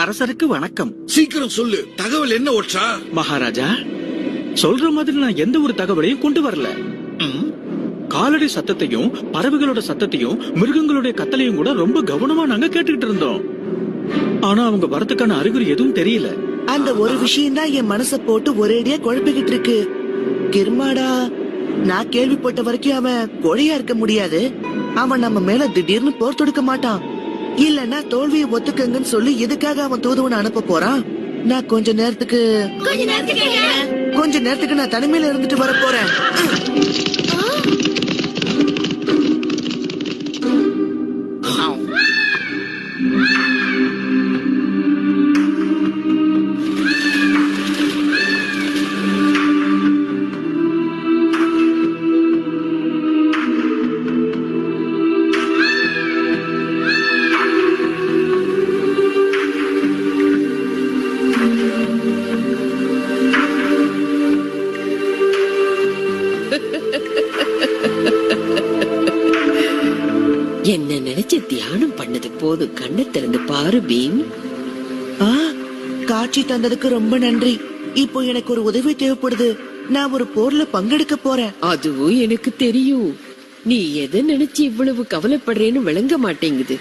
அரசருக்கு வணக்கம். சீக்கிரம் சொல்லு, தகவல் என்ன ஒற்றா? மகாராஜா, சொல்ற மாதிரி நான் எந்த ஒரு தகவலையும் கொண்டு வரல. காலடி சத்தத்தையும் பறவைகளோட சத்தத்தையும் மிருகங்களுடைய கத்தலையும் கூட ரொம்ப கவனமா நாங்க கேட்டுக்கிட்டு இருந்தோம். ஆனா அவங்க வரதுக்கான அறிகுறி எதுவும் தெரியல. அந்த ஒரு விஷயம் தான் என் மனச போட்டு ஒரேடியா குழப்பிக்கிட்டு இருக்கு. கிர்மாடா, நான் கேள்விப்பட்ட வரைக்கும் அவன் கொழையா இருக்க முடியாது. அவன் நம்ம மேல திடீர்னு போர் தொடுக்க மாட்டான். இல்லன்னா தோல்வியை ஒத்துக்கங்கன்னு சொல்லி எதுக்காக அவன் தூதுவனை அனுப்ப போறான்? நான் கொஞ்ச நேரத்துக்கு நான் தனிமையில இருந்துட்டு வர போறேன். என்ன நினைச்சு தியானம் பண்ணது போது கண்ணை திறந்து பாரு பீம். காட்சி தந்ததுக்கு ரொம்ப நன்றி. இப்போ எனக்கு ஒரு உதவி தேவைப்படுது. நான் ஒரு போர்ல பங்கெடுக்க போறேன். அதுவும் எனக்கு தெரியும். நீ எதை நினைச்சு இவ்வளவு கவலைப்படுறேன்னு விளங்க மாட்டேங்குது.